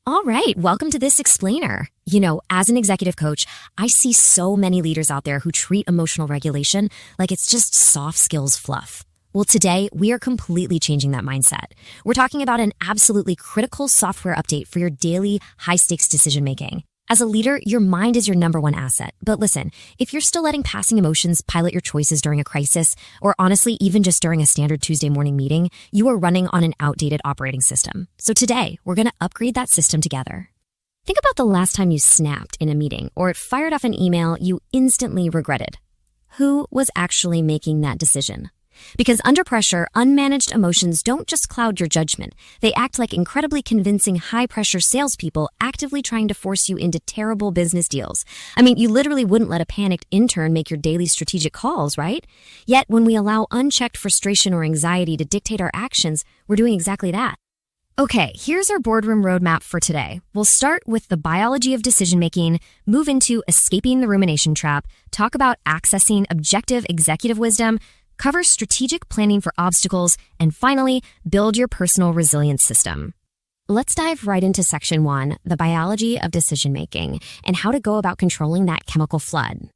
All right, welcome to this explainer. As an executive coach, I see so many leaders out there who treat emotional regulation like it's just soft skills fluff. Well, today we are completely changing that mindset. We're talking about an absolutely critical software update for your daily high-stakes decision-making. As a leader, your mind is your number one asset. But listen, if you're still letting passing emotions pilot your choices during a crisis, or honestly, even just during a standard Tuesday morning meeting, you are running on an outdated operating system. So today, we're going to upgrade that system together. Think about the last time you snapped in a meeting or fired off an email you instantly regretted. Who was actually making that decision? Because under pressure, unmanaged emotions don't just cloud your judgment. They act like incredibly convincing high-pressure salespeople actively trying to force you into terrible business deals. You literally wouldn't let a panicked intern make your daily strategic calls, right? Yet, when we allow unchecked frustration or anxiety to dictate our actions, we're doing exactly that. Okay, here's our boardroom roadmap for today. We'll start with the biology of decision-making, move into escaping the rumination trap, talk about accessing objective executive wisdom, cover strategic planning for obstacles, and finally, build your personal resilience system. Let's dive right into section 1, the biology of decision-making, and how to go about controlling that chemical flood.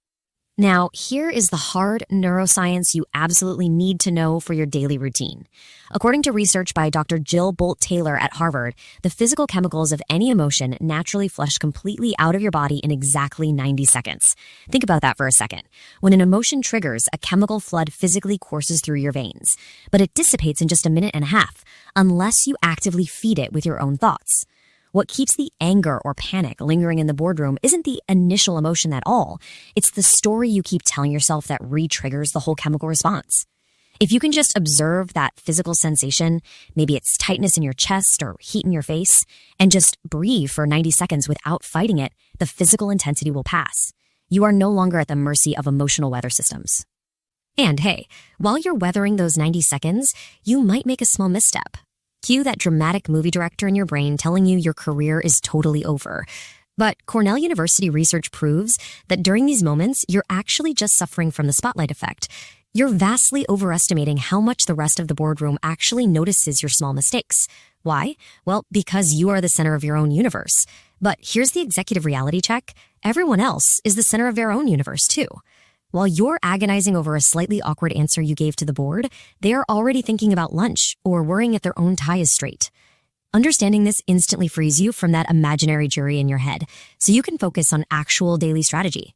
Now, here is the hard neuroscience you absolutely need to know for your daily routine. According to research by Dr. Jill Bolt-Taylor at Harvard, the physical chemicals of any emotion naturally flush completely out of your body in exactly 90 seconds. Think about that for a second. When an emotion triggers, a chemical flood physically courses through your veins, but it dissipates in just a minute and a half, unless you actively feed it with your own thoughts. What keeps the anger or panic lingering in the boardroom isn't the initial emotion at all. It's the story you keep telling yourself that re-triggers the whole chemical response. If you can just observe that physical sensation, maybe it's tightness in your chest or heat in your face, and just breathe for 90 seconds without fighting it, the physical intensity will pass. You are no longer at the mercy of emotional weather systems. And hey, while you're weathering those 90 seconds, you might make a small misstep. Cue that dramatic movie director in your brain telling you your career is totally over. But Cornell University research proves that during these moments, you're actually just suffering from the spotlight effect. You're vastly overestimating how much the rest of the boardroom actually notices your small mistakes. Why? Well, because you are the center of your own universe. But here's the executive reality check. Everyone else is the center of their own universe too. While you're agonizing over a slightly awkward answer you gave to the board, they are already thinking about lunch or worrying if their own tie is straight. Understanding this instantly frees you from that imaginary jury in your head, so you can focus on actual daily strategy.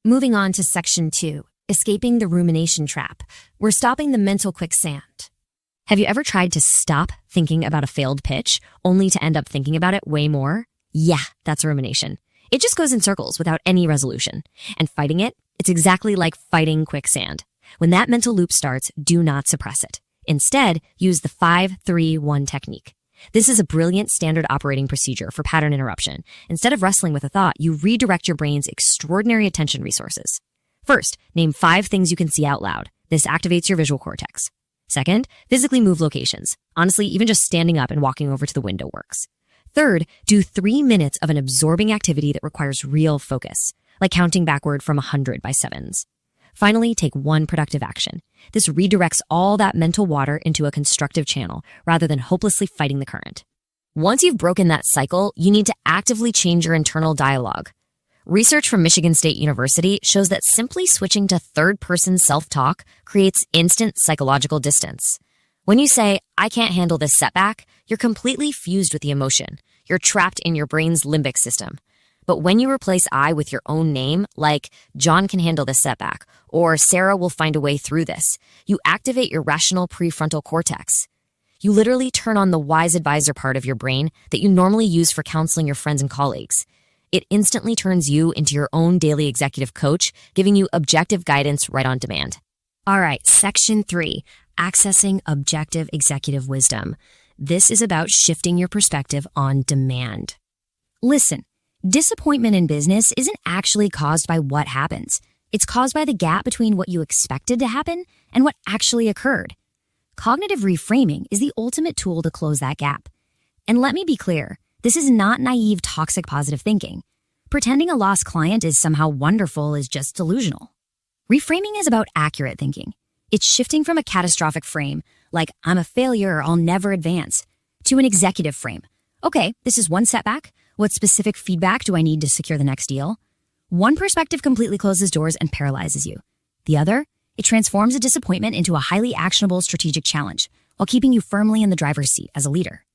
Moving on to section 2, escaping the rumination trap. We're stopping the mental quicksand. Have you ever tried to stop thinking about a failed pitch, only to end up thinking about it way more? Yeah, that's rumination. It just goes in circles without any resolution. And fighting it, it's exactly like fighting quicksand. When that mental loop starts, do not suppress it. Instead, use the 5-3-1 technique. This is a brilliant standard operating procedure for pattern interruption. Instead of wrestling with a thought, you redirect your brain's extraordinary attention resources. First, name 5 things you can see out loud. This activates your visual cortex. Second, physically move locations. Honestly, even just standing up and walking over to the window works. Third, do 3 minutes of an absorbing activity that requires real focus, like counting backward from 100 by sevens. Finally, take 1 productive action. This redirects all that mental water into a constructive channel rather than hopelessly fighting the current. Once you've broken that cycle, you need to actively change your internal dialogue. Research from Michigan State University shows that simply switching to third-person self-talk creates instant psychological distance. When you say, "I can't handle this setback," you're completely fused with the emotion. You're trapped in your brain's limbic system. But when you replace I with your own name, like John can handle this setback, or Sarah will find a way through this, you activate your rational prefrontal cortex. You literally turn on the wise advisor part of your brain that you normally use for counseling your friends and colleagues. It instantly turns you into your own daily executive coach, giving you objective guidance right on demand. All right, section 3, accessing objective executive wisdom. This is about shifting your perspective on demand. Listen. Disappointment in business isn't actually caused by what happens. It's caused by the gap between what you expected to happen and what actually occurred. Cognitive reframing is the ultimate tool to close that gap. And let me be clear, this is not naive, toxic positive thinking. Pretending a lost client is somehow wonderful is just delusional. Reframing is about accurate thinking. It's shifting from a catastrophic frame, like I'm a failure, I'll never advance, to an executive frame. Okay, this is one setback. What specific feedback do I need to secure the next deal? One perspective completely closes doors and paralyzes you. The other, it transforms a disappointment into a highly actionable strategic challenge while keeping you firmly in the driver's seat as a leader.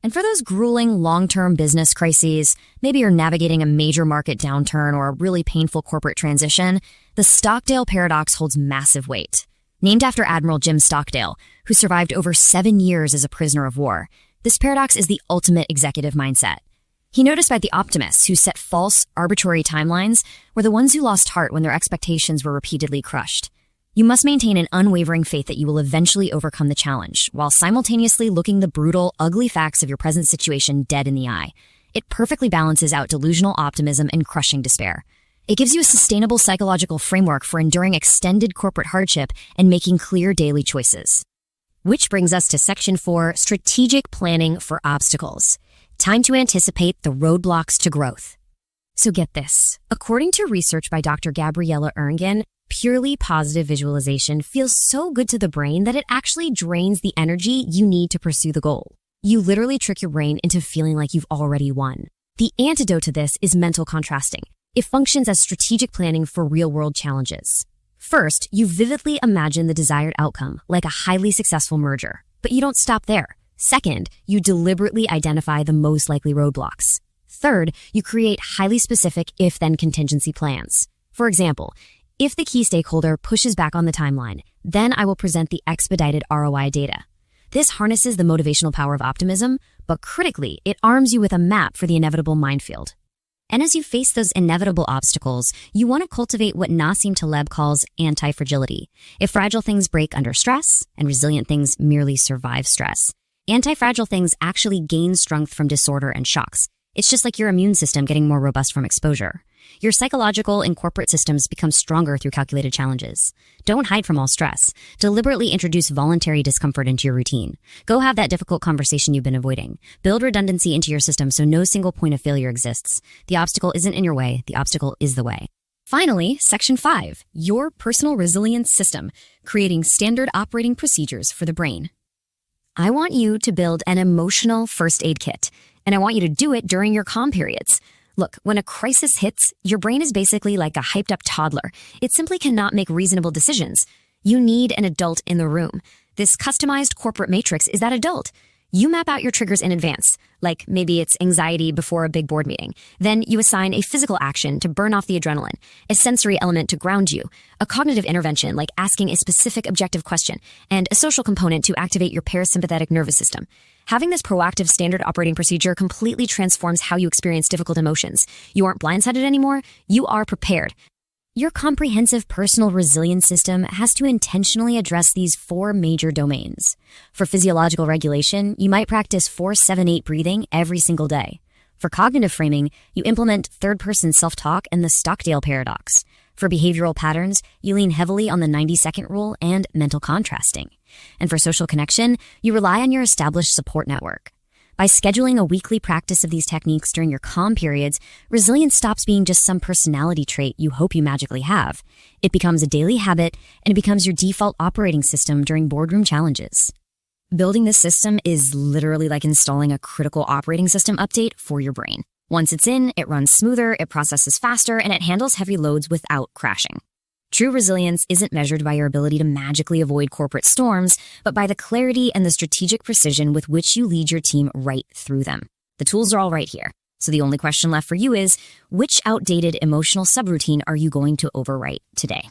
And for those grueling long-term business crises, maybe you're navigating a major market downturn or a really painful corporate transition, the Stockdale Paradox holds massive weight. Named after Admiral Jim Stockdale, who survived over 7 years as a prisoner of war, this paradox is the ultimate executive mindset. He noticed that the optimists who set false, arbitrary timelines were the ones who lost heart when their expectations were repeatedly crushed. You must maintain an unwavering faith that you will eventually overcome the challenge, while simultaneously looking the brutal, ugly facts of your present situation dead in the eye. It perfectly balances out delusional optimism and crushing despair. It gives you a sustainable psychological framework for enduring extended corporate hardship and making clear daily choices. Which brings us to Section 4, Strategic Planning for Obstacles. Time to anticipate the roadblocks to growth. So get this. According to research by Dr. Gabriella Erngin, purely positive visualization feels so good to the brain that it actually drains the energy you need to pursue the goal. You literally trick your brain into feeling like you've already won. The antidote to this is mental contrasting. It functions as strategic planning for real-world challenges. First, you vividly imagine the desired outcome, like a highly successful merger. But you don't stop there. Second, you deliberately identify the most likely roadblocks. Third, you create highly specific if-then contingency plans. For example, if the key stakeholder pushes back on the timeline, then I will present the expedited ROI data. This harnesses the motivational power of optimism, but critically, it arms you with a map for the inevitable minefield. And as you face those inevitable obstacles, you want to cultivate what Nassim Taleb calls anti-fragility. If fragile things break under stress, and resilient things merely survive stress, anti-fragile things actually gain strength from disorder and shocks. It's just like your immune system getting more robust from exposure. Your psychological and corporate systems become stronger through calculated challenges. Don't hide from all stress. Deliberately introduce voluntary discomfort into your routine. Go have that difficult conversation you've been avoiding. Build redundancy into your system so no single point of failure exists. The obstacle isn't in your way. The obstacle is the way. Finally, Section 5, your personal resilience system, creating standard operating procedures for the brain. I want you to build an emotional first aid kit, and I want you to do it during your calm periods. Look, when a crisis hits, your brain is basically like a hyped-up toddler. It simply cannot make reasonable decisions. You need an adult in the room. This customized corporate matrix is that adult. You map out your triggers in advance, like maybe it's anxiety before a big board meeting. Then you assign a physical action to burn off the adrenaline, a sensory element to ground you, a cognitive intervention like asking a specific objective question, and a social component to activate your parasympathetic nervous system. Having this proactive standard operating procedure completely transforms how you experience difficult emotions. You aren't blindsided anymore. You are prepared. Your comprehensive personal resilience system has to intentionally address these 4 major domains. For physiological regulation, you might practice 4-7-8 breathing every single day. For cognitive framing, you implement third-person self-talk and the Stockdale Paradox. For behavioral patterns, you lean heavily on the 90-second rule and mental contrasting. And for social connection, you rely on your established support network. By scheduling a weekly practice of these techniques during your calm periods, resilience stops being just some personality trait you hope you magically have. It becomes a daily habit, and it becomes your default operating system during boardroom challenges. Building this system is literally like installing a critical operating system update for your brain. Once it's in, it runs smoother, it processes faster, and it handles heavy loads without crashing. True resilience isn't measured by your ability to magically avoid corporate storms, but by the clarity and the strategic precision with which you lead your team right through them. The tools are all right here. So the only question left for you is, which outdated emotional subroutine are you going to overwrite today?